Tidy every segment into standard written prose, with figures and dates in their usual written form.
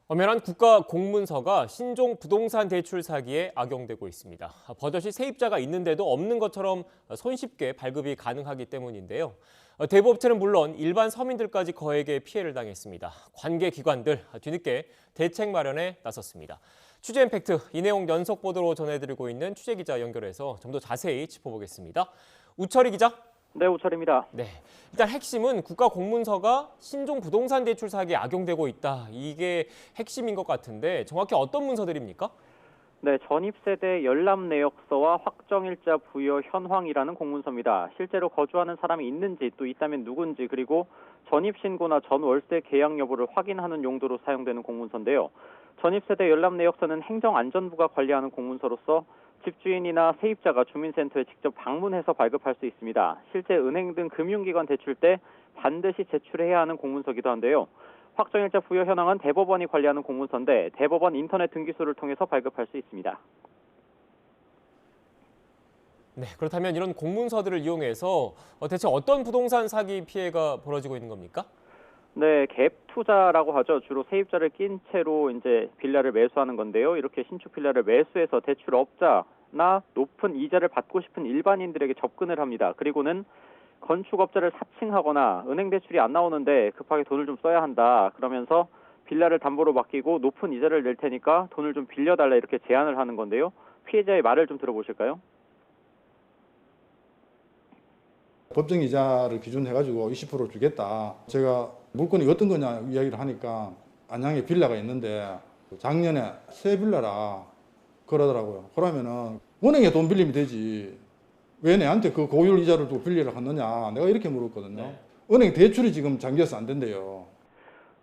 엄연한 국가 공문서가 신종 부동산 대출 사기에 악용되고 있습니다. 버젓이 세입자가 있는데도 없는 것처럼 손쉽게 발급이 가능하기 때문인데요. 대부업체는 물론 일반 서민들까지 거액의 피해를 당했습니다. 관계 기관들 뒤늦게 대책 마련에 나섰습니다. 취재 임팩트 이 내용 연속 보도로 전해드리고 있는 취재기자 연결해서 좀 더 자세히 짚어보겠습니다. 우철희 기자. 네, 우철입니다. 네, 일단 핵심은 국가 공문서가 신종 부동산 대출 사기에 악용되고 있다. 이게 핵심인 것 같은데 정확히 어떤 문서들입니까? 네, 전입세대 열람내역서와 확정일자 부여 현황이라는 공문서입니다. 실제로 거주하는 사람이 있는지 또 있다면 누군지 그리고 전입신고나 전월세 계약 여부를 확인하는 용도로 사용되는 공문서인데요. 전입세대 열람내역서는 행정안전부가 관리하는 공문서로서 집주인이나 세입자가 주민센터에 직접 방문해서 발급할 수 있습니다. 실제 은행 등 금융기관 대출 때 반드시 제출해야 하는 공문서이기도 한데요. 확정일자 부여 현황은 대법원이 관리하는 공문서인데 대법원 인터넷 등기소를 통해서 발급할 수 있습니다. 네, 그렇다면 이런 공문서들을 이용해서 대체 어떤 부동산 사기 피해가 벌어지고 있는 겁니까? 네, 갭 투자라고 하죠. 주로 세입자를 낀 채로 이제 빌라를 매수하는 건데요. 이렇게 신축 빌라를 매수해서 대출업자나 높은 이자를 받고 싶은 일반인들에게 접근을 합니다. 그리고는 건축업자를 사칭하거나 은행 대출이 안 나오는데 급하게 돈을 좀 써야 한다. 그러면서 빌라를 담보로 맡기고 높은 이자를 낼 테니까 돈을 좀 빌려달라 이렇게 제안을 하는 건데요. 피해자의 말을 좀 들어보실까요? 법정 이자를 기준해가지고 20% 주겠다. 제가 물건이 어떤 거냐 이야기를 하니까 안양에 빌라가 있는데 작년에 새 빌라라 그러더라고요. 그러면은 은행에 돈 빌리면 되지. 왜 내한테 그 고율 이자를 두고 빌리를 하느냐. 내가 이렇게 물었거든요. 네. 은행 대출이 지금 잠겨서 안 된대요.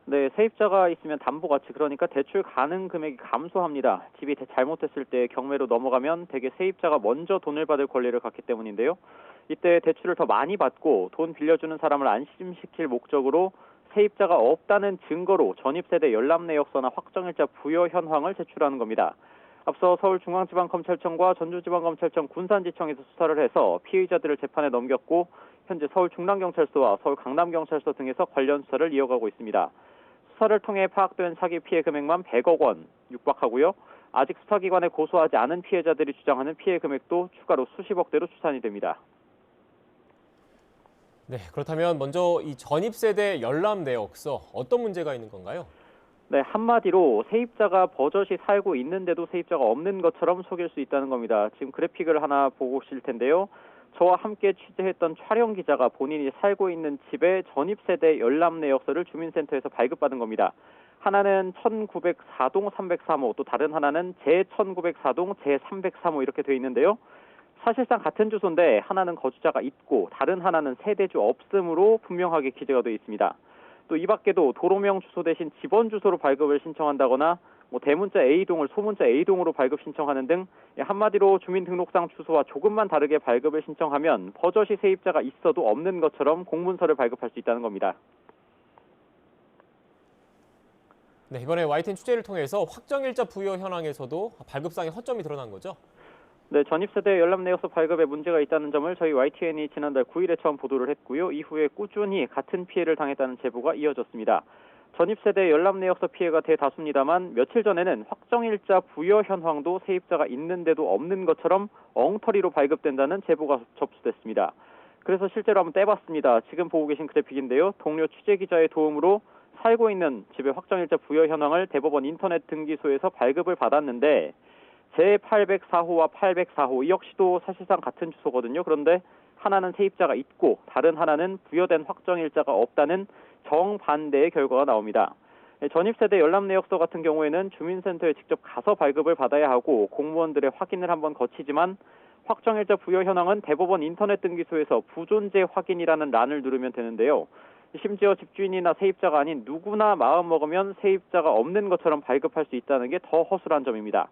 네, 세입자가 있으면 담보가치 그러니까 대출 가능 금액이 감소합니다. 집이 잘못됐을 때 경매로 넘어가면 대개 세입자가 먼저 돈을 받을 권리를 갖기 때문인데요. 이때 대출을 더 많이 받고 돈 빌려주는 사람을 안심시킬 목적으로 세입자가 없다는 증거로 전입세대 열람내역서나 확정일자 부여 현황을 제출하는 겁니다. 앞서 서울중앙지방검찰청과 전주지방검찰청 군산지청에서 수사를 해서 피의자들을 재판에 넘겼고 현재 서울중랑경찰서와 서울강남경찰서 등에서 관련 수사를 이어가고 있습니다. 수사를 통해 파악된 사기 피해 금액만 100억 원 육박하고요. 아직 수사기관에 고소하지 않은 피해자들이 주장하는 피해 금액도 추가로 수십억대로 추산이 됩니다. 네, 그렇다면 먼저 이 전입세대 열람 내역서 어떤 문제가 있는 건가요? 네, 한마디로 세입자가 버젓이 살고 있는데도 세입자가 없는 것처럼 속일 수 있다는 겁니다. 지금 그래픽을 하나 보고 계실 텐데요. 저와 함께 취재했던 촬영 기자가 본인이 살고 있는 집의 전입세대 열람내역서를 주민센터에서 발급받은 겁니다. 하나는 1904동 303호, 또 다른 하나는 제1904동 제303호 이렇게 되어 있는데요. 사실상 같은 주소인데 하나는 거주자가 있고 다른 하나는 세대주 없음으로 분명하게 기재가 되어 있습니다. 또 이 밖에도 도로명 주소 대신 집원 주소로 발급을 신청한다거나 대문자 A동을 소문자 A동으로 발급 신청하는 등 한마디로 주민등록상 주소와 조금만 다르게 발급을 신청하면 버젓이 세입자가 있어도 없는 것처럼 공문서를 발급할 수 있다는 겁니다. 네, 이번에 YTN 취재를 통해서 확정일자 부여 현황에서도 발급상의 허점이 드러난 거죠? 네, 전입세대 열람내역서 발급에 문제가 있다는 점을 저희 YTN이 지난달 9일에 처음 보도를 했고요. 이후에 꾸준히 같은 피해를 당했다는 제보가 이어졌습니다. 전입세대 열람내역서 피해가 대다수입니다만 며칠 전에는 확정일자 부여 현황도 세입자가 있는데도 없는 것처럼 엉터리로 발급된다는 제보가 접수됐습니다. 그래서 실제로 한번 떼봤습니다. 지금 보고 계신 그래픽인데요. 동료 취재기자의 도움으로 살고 있는 집의 확정일자 부여 현황을 대법원 인터넷 등기소에서 발급을 받았는데 제804호와 804호 이 역시도 사실상 같은 주소거든요. 그런데 하나는 세입자가 있고 다른 하나는 부여된 확정일자가 없다는 정반대의 결과가 나옵니다. 전입세대 열람내역서 같은 경우에는 주민센터에 직접 가서 발급을 받아야 하고 공무원들의 확인을 한번 거치지만 확정일자 부여 현황은 대법원 인터넷 등기소에서 부존재 확인이라는 란을 누르면 되는데요. 심지어 집주인이나 세입자가 아닌 누구나 마음먹으면 세입자가 없는 것처럼 발급할 수 있다는 게 더 허술한 점입니다.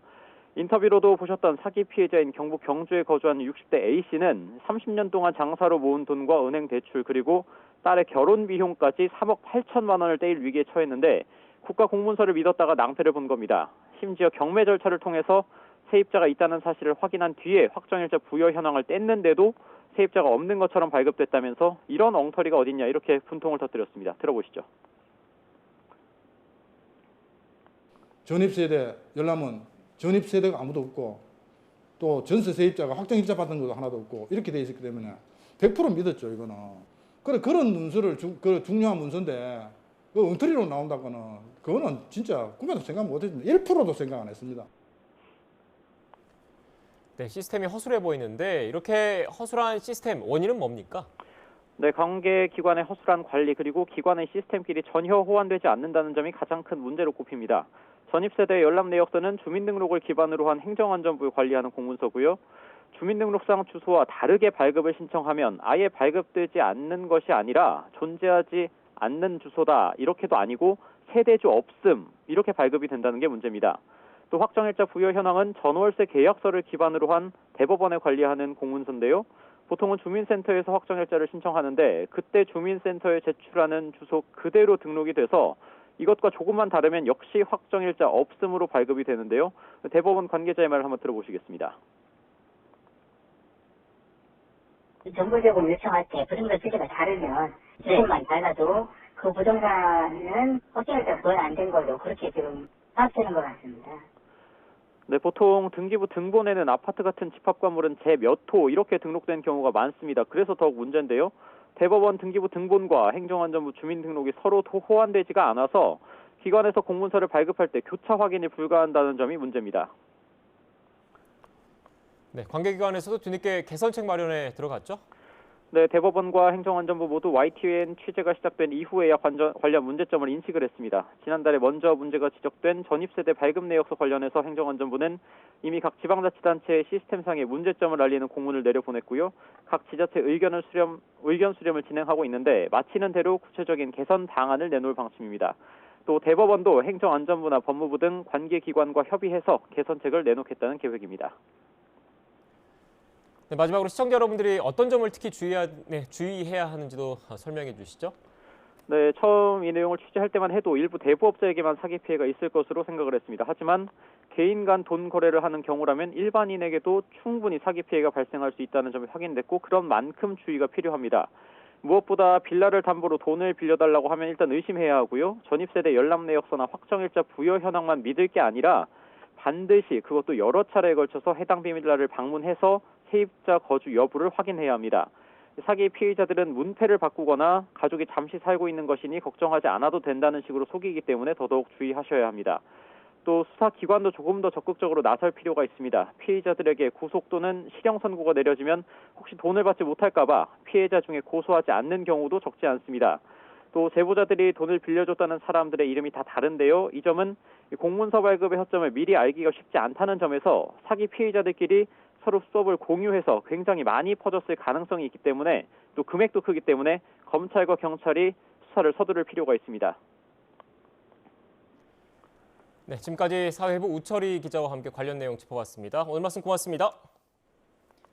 인터뷰로도 보셨던 사기 피해자인 경북 경주에 거주하는 60대 A씨는 30년 동안 장사로 모은 돈과 은행 대출 그리고 딸의 결혼 비용까지 3억 8천만 원을 떼일 위기에 처했는데 국가 공문서를 믿었다가 낭패를 본 겁니다. 심지어 경매 절차를 통해서 세입자가 있다는 사실을 확인한 뒤에 확정일자 부여 현황을 뗐는데도 세입자가 없는 것처럼 발급됐다면서 이런 엉터리가 어딨냐 이렇게 분통을 터뜨렸습니다. 들어보시죠. 전입세대 열람은 전입세대가 아무도 없고 또 전세 세입자가 확정일자 받은 것도 하나도 없고 이렇게 돼 있었기 때문에 100% 믿었죠 이거는. 그런 문서를 그 중요한 문서인데 그 엉터리로 나온다거는 그거는 진짜 꿈에도 생각 못했습니다. 1%도 생각 안 했습니다. 네, 시스템이 허술해 보이는데 이렇게 허술한 시스템 원인은 뭡니까? 네, 관계 기관의 허술한 관리 그리고 기관의 시스템끼리 전혀 호환되지 않는다는 점이 가장 큰 문제로 꼽힙니다. 전입세대 열람 내역서는 주민등록을 기반으로 한 행정안전부에 관리하는 공문서고요. 주민등록상 주소와 다르게 발급을 신청하면 아예 발급되지 않는 것이 아니라 존재하지 않는 주소다 이렇게도 아니고 세대주 없음 이렇게 발급이 된다는 게 문제입니다. 또 확정일자 부여 현황은 전월세 계약서를 기반으로 한 대법원에 관리하는 공문서인데요. 보통은 주민센터에서 확정일자를 신청하는데 그때 주민센터에 제출하는 주소 그대로 등록이 돼서 이것과 조금만 다르면 역시 확정일자 없음으로 발급이 되는데요. 대법원 관계자의 말을 한번 들어보시겠습니다. 정보제공 요청할 때 부동산 주제가 다르면 조금만 달라도 그 부동산은 확정일자 부여가 안 된 걸로 그렇게 지금 파악되는 것 같습니다. 네, 보통 등기부 등본에는 아파트 같은 집합 건물은 제 몇 호 이렇게 등록된 경우가 많습니다. 그래서 더욱 문제인데요. 대법원 등기부 등본과 행정안전부 주민등록이 서로 호환되지가 않아서 기관에서 공문서를 발급할 때 교차 확인이 불가한다는 점이 문제입니다. 네, 관계기관에서도 뒤늦게 개선책 마련에 들어갔죠? 네, 대법원과 행정안전부 모두 YTN 취재가 시작된 이후에야 관련 문제점을 인식을 했습니다. 지난달에 먼저 문제가 지적된 전입세대 발급 내역서 관련해서 행정안전부는 이미 각 지방자치단체의 시스템상의 문제점을 알리는 공문을 내려보냈고요. 각 지자체 의견 수렴을 진행하고 있는데 마치는 대로 구체적인 개선 방안을 내놓을 방침입니다. 또 대법원도 행정안전부나 법무부 등 관계기관과 협의해서 개선책을 내놓겠다는 계획입니다. 네, 마지막으로 시청자 여러분들이 어떤 점을 특히 주의해야 하는지도 설명해 주시죠. 네, 처음 이 내용을 취재할 때만 해도 일부 대부업자에게만 사기 피해가 있을 것으로 생각을 했습니다. 하지만 개인 간 돈 거래를 하는 경우라면 일반인에게도 충분히 사기 피해가 발생할 수 있다는 점이 확인됐고 그런 만큼 주의가 필요합니다. 무엇보다 빌라를 담보로 돈을 빌려달라고 하면 일단 의심해야 하고요. 전입세대 열람 내역서나 확정일자 부여 현황만 믿을 게 아니라 반드시 그것도 여러 차례에 걸쳐서 해당 빌라를 방문해서 세입자 거주 여부를 확인해야 합니다. 사기 피해자들은 문패를 바꾸거나 가족이 잠시 살고 있는 것이니 걱정하지 않아도 된다는 식으로 속이기 때문에 더더욱 주의하셔야 합니다. 또 수사기관도 조금 더 적극적으로 나설 필요가 있습니다. 피해자들에게 구속 또는 실형 선고가 내려지면 혹시 돈을 받지 못할까 봐 피해자 중에 고소하지 않는 경우도 적지 않습니다. 또 제보자들이 돈을 빌려줬다는 사람들의 이름이 다 다른데요. 이 점은 공문서 발급의 허점을 미리 알기가 쉽지 않다는 점에서 사기 피해자들끼리 서로 수법을 공유해서 굉장히 많이 퍼졌을 가능성이 있기 때문에 또 금액도 크기 때문에 검찰과 경찰이 수사를 서두를 필요가 있습니다. 네, 지금까지 사회부 우철희 기자와 함께 관련 내용 짚어봤습니다. 오늘 말씀 고맙습니다.